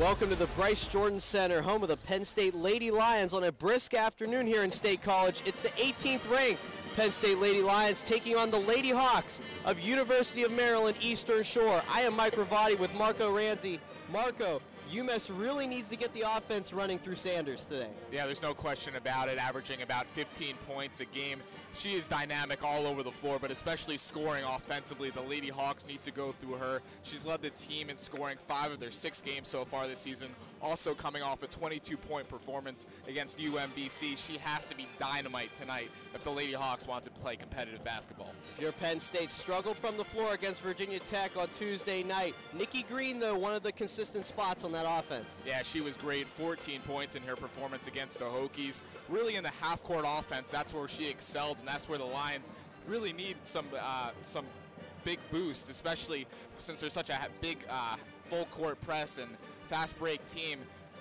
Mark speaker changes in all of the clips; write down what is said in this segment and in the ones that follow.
Speaker 1: Welcome to the Bryce Jordan Center, home of the Penn State Lady Lions on a brisk afternoon here in State College. It's the 18th ranked Penn State Lady Lions taking on the Lady Hawks of University of Maryland Eastern Shore. I am Mike Ravati with Marco Ranzi. Marco, UMES really needs to get the offense running through Sanders today.
Speaker 2: Yeah, there's no question about it, averaging about 15 points a game. She is dynamic all over the floor, but especially scoring offensively. The Lady Hawks need to go through her. She's led the team in scoring 5 of their 6 games so far this season, also coming off a 22-point performance against UMBC. She has to be dynamite tonight if the Lady Hawks want to play competitive basketball.
Speaker 1: Your Penn State struggled from the floor against Virginia Tech on Tuesday night. Nikki Green, though, one of the consistent spots on that offense.
Speaker 2: Yeah, she was great. 14 points in her performance against the Hokies. Really in the half-court offense, that's where she excelled, and that's where the Lions really need some big boost, especially since there's such a big full-court press and fast-break team.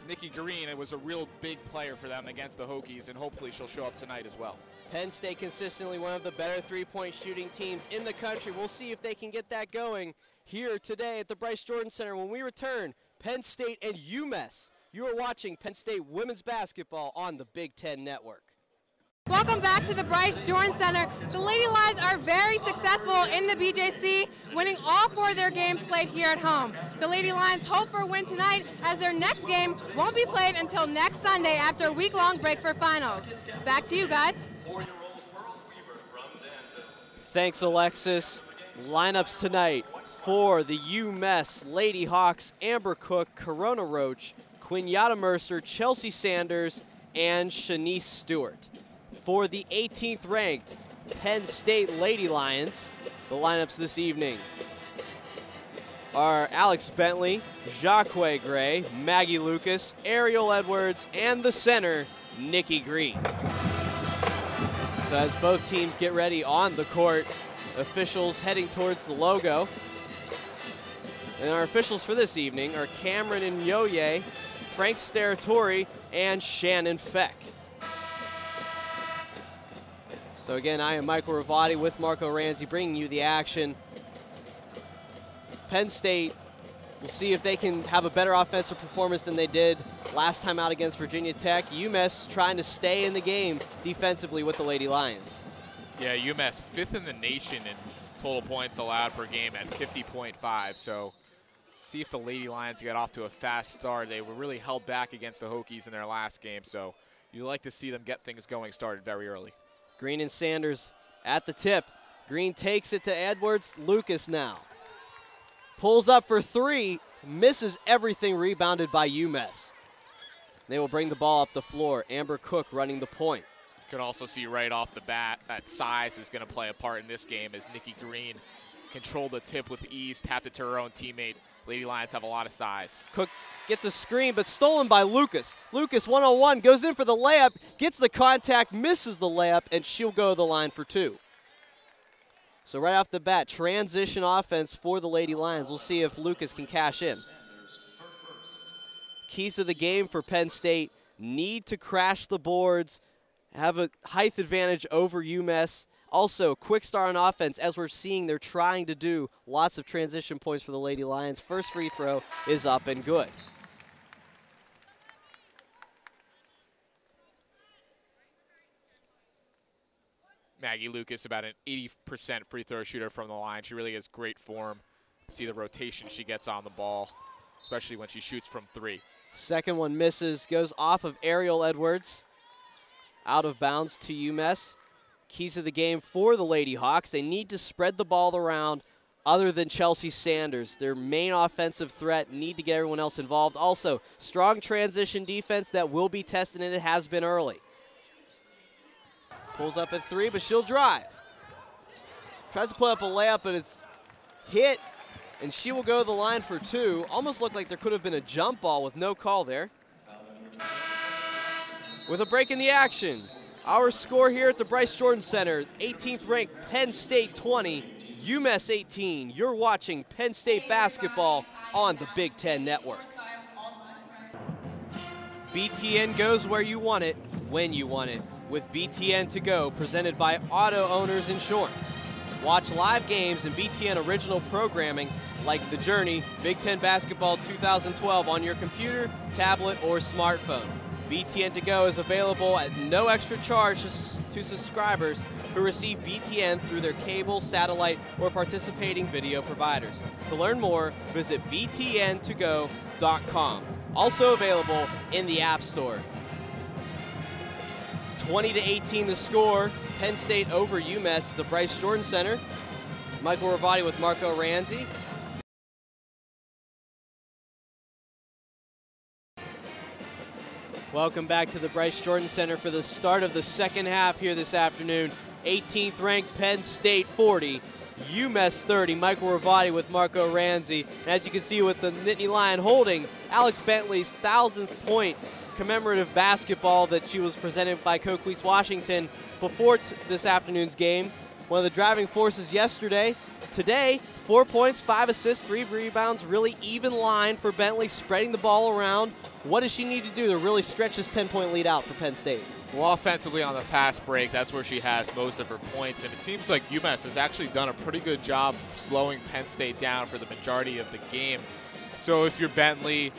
Speaker 2: Nikki Green, it was a real big player for them against the Hokies, and hopefully she'll show up tonight as well.
Speaker 1: Penn State consistently one of the better three-point shooting teams in the country. We'll see if they can get that going here today at the Bryce Jordan Center. When we return, Penn State and UMES. You are watching Penn State women's basketball on the Big Ten Network.
Speaker 3: Welcome back to the Bryce Jordan Center. The Lady Lions are very successful in the BJC, winning all 4 of their games played here at home. The Lady Lions hope for a win tonight, as their next game won't be played until next Sunday after a week-long break for finals. Back to you guys.
Speaker 1: Thanks, Alexis. Lineups tonight for the UMES Lady Hawks: Amber Cook, Corona Roach, Quinnyata Mercer, Chelsea Sanders, and Shanice Stewart. For the 18th ranked Penn State Lady Lions, the lineups this evening are Alex Bentley, Jacque Gray, Maggie Lucas, Ariel Edwards, and the center, Nikki Green. So as both teams get ready on the court, officials heading towards the logo. And our officials for this evening are Cameron Nyoye, Frank Steratori, and Shannon Feck. So again, I am Michael Ravati with Marco Ranzi bringing you the action. Penn State, we'll see if they can have a better offensive performance than they did last time out against Virginia Tech. UMES trying to stay in the game defensively with the Lady Lions.
Speaker 2: Yeah, UMES 5th in the nation in total points allowed per game at 50.5. So see if the Lady Lions get off to a fast start. They were really held back against the Hokies in their last game, so you like to see them get things going started very early.
Speaker 1: Green and Sanders at the tip. Green takes it to Edwards. Lucas now pulls up for 3, misses everything, rebounded by UMES. They will bring the ball up the floor. Amber Cook running the point.
Speaker 2: You can also see right off the bat that size is going to play a part in this game, as Nikki Green controlled the tip with ease, tapped it to her own teammate. Lady Lions have a lot of size.
Speaker 1: Cook gets a screen, but stolen by Lucas. Lucas one-on-one, goes in for the layup, gets the contact, misses the layup, and she'll go to the line for 2. So right off the bat, transition offense for the Lady Lions. We'll see if Lucas can cash in. Keys to the game for Penn State: need to crash the boards, have a height advantage over UMES. Also, quick start on offense, as we're seeing they're trying to do lots of transition points for the Lady Lions. First free throw is up and good.
Speaker 2: Maggie Lucas, about an 80% free throw shooter from the line. She really has great form. See the rotation she gets on the ball, especially when she shoots from 3.
Speaker 1: Second one misses, goes off of Ariel Edwards. Out of bounds to UMES. Keys of the game for the Lady Hawks: they need to spread the ball around other than Chelsea Sanders. Their main offensive threat, need to get everyone else involved. Also, strong transition defense that will be tested, and it has been early. Pulls up at 3, but she'll drive. Tries to put up a layup, but it's hit, and she will go to the line for 2. Almost looked like there could have been a jump ball with no call there. With a break in the action, our score here at the Bryce Jordan Center: 18th ranked Penn State 20, UMES 18. You're watching Penn State basketball on the Big Ten Network. BTN goes where you want it, when you want it, with BTN To Go, presented by Auto Owners Insurance. Watch live games and BTN original programming like The Journey, Big Ten Basketball 2012 on your computer, tablet, or smartphone. BTN To Go is available at no extra charge to subscribers who receive BTN through their cable, satellite, or participating video providers. To learn more, visit btntogo.com. Also available in the App Store. 20-18 the score. Penn State over UMES, the Bryce Jordan Center. Michael Ravati with Marco Ranzi. Welcome back to the Bryce Jordan Center for the start of the second half here this afternoon. 18th ranked Penn State 40, UMES 30. Michael Ravati with Marco Ranzi. And as you can see with the Nittany Lion holding Alex Bentley's 1,000th point commemorative basketball that she was presented by Coquise Washington before this afternoon's game. One of the driving forces yesterday. Today, 4 points, 5 assists, 3 rebounds, really even line for Bentley, spreading the ball around. What does she need to do to really stretch this 10-point lead out for Penn State?
Speaker 2: Well, offensively on the fast break, that's where she has most of her points, and it seems like UMass has actually done a pretty good job slowing Penn State down for the majority of the game. So if you're Bentley,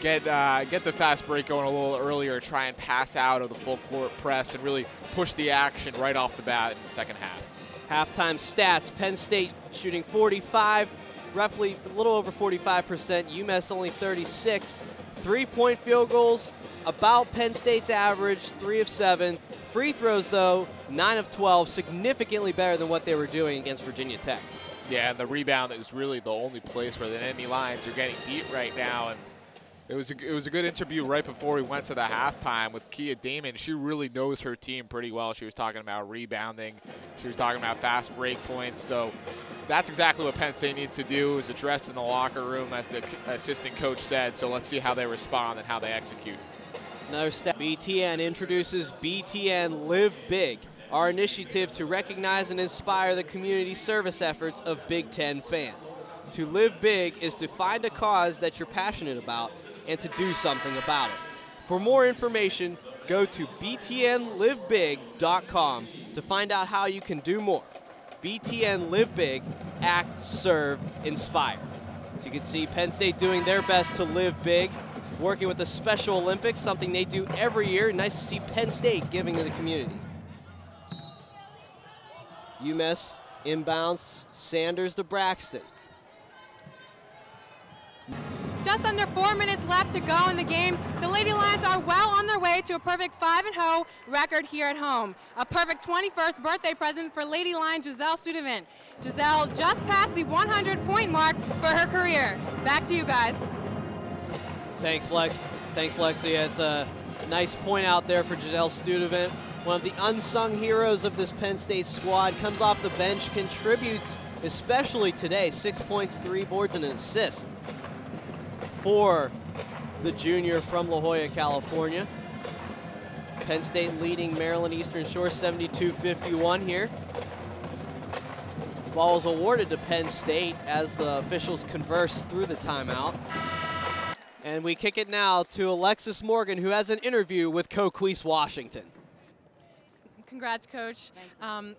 Speaker 2: get the fast break going a little earlier, try and pass out of the full court press and really push the action right off the bat in the second half.
Speaker 1: Halftime stats, Penn State shooting 45, roughly a little over 45%, UMass only 36. 3-point field goals, about Penn State's average, 3 of 7. Free throws, though, 9 of 12, significantly better than what they were doing against Virginia Tech.
Speaker 2: Yeah, and the rebound is really the only place where the Nittany Lions are getting beat right now. And it was a good interview right before we went to the halftime with Kia Damon. She really knows her team pretty well. She was talking about rebounding. She was talking about fast break points. So that's exactly what Penn State needs to do, is address in the locker room, as the assistant coach said. So let's see how they respond and how they execute.
Speaker 1: Another step. BTN introduces BTN Live Big, our initiative to recognize and inspire the community service efforts of Big Ten fans. To live big is to find a cause that you're passionate about and to do something about it. For more information, go to btnlivebig.com to find out how you can do more. BTN Live Big, act, serve, inspire. So you can see Penn State doing their best to live big, working with the Special Olympics, something they do every year. Nice to see Penn State giving to the community. UMass inbounds, Sanders to Braxton.
Speaker 3: Just under 4 minutes left to go in the game. The Lady Lions are well on their way to a perfect 5-0 record here at home. A perfect 21st birthday present for Lady Lion Giselle Studevant. Giselle just passed the 100-point mark for her career. Back to you guys.
Speaker 1: Thanks, Lex. Thanks, Lexia. It's a nice point out there for Giselle Studevant. One of the unsung heroes of this Penn State squad. Comes off the bench, contributes, especially today. 6 points, 3 boards, and an assist for the junior from La Jolla, California. Penn State leading Maryland Eastern Shore 72-51 here. Ball is awarded to Penn State as the officials converse through the timeout. And we kick it now to Alexis Morgan, who has an interview with Coquise Washington.
Speaker 3: Congrats, Coach.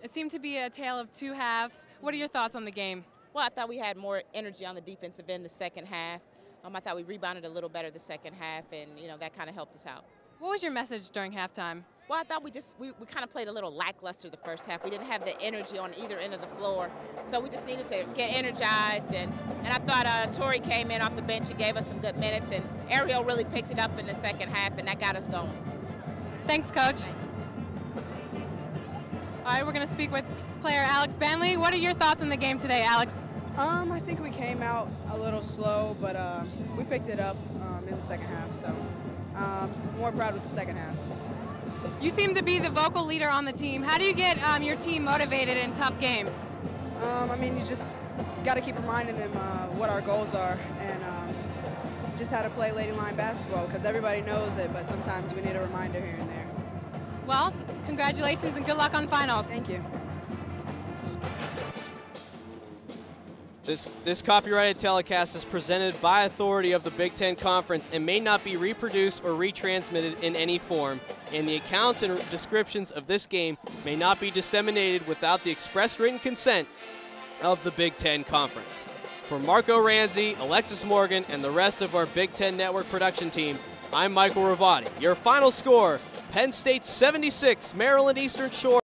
Speaker 3: It seemed to be a tale of two halves. What are your thoughts on the game?
Speaker 4: Well, I thought we had more energy on the defensive end the second half. I thought we rebounded a little better the second half, and that kind of helped us out.
Speaker 3: What was your message during halftime?
Speaker 4: Well, I thought we kind of played a little lackluster the first half. We didn't have the energy on either end of the floor, so we just needed to get energized. And I thought Tori came in off the bench and gave us some good minutes, and Ariel really picked it up in the second half, and that got us going.
Speaker 3: Thanks, Coach. All right, we're going to speak with player Alex Bentley. What are your thoughts on the game today, Alex?
Speaker 5: I think we came out a little slow, but we picked it up in the second half, so more proud with the second half.
Speaker 3: You seem to be the vocal leader on the team. How do you get your team motivated in tough games?
Speaker 5: I mean, you just got to keep reminding them what our goals are and just how to play Lady Lion basketball, because everybody knows it, but sometimes we need a reminder here and there.
Speaker 3: Well, congratulations and good luck on finals.
Speaker 5: Thank you.
Speaker 1: This copyrighted telecast is presented by authority of the Big Ten Conference and may not be reproduced or retransmitted in any form, and the accounts and descriptions of this game may not be disseminated without the express written consent of the Big Ten Conference. For Marco Ranzi, Alexis Morgan, and the rest of our Big Ten Network production team, I'm Michael Ravati. Your final score, Penn State 76, Maryland Eastern Shore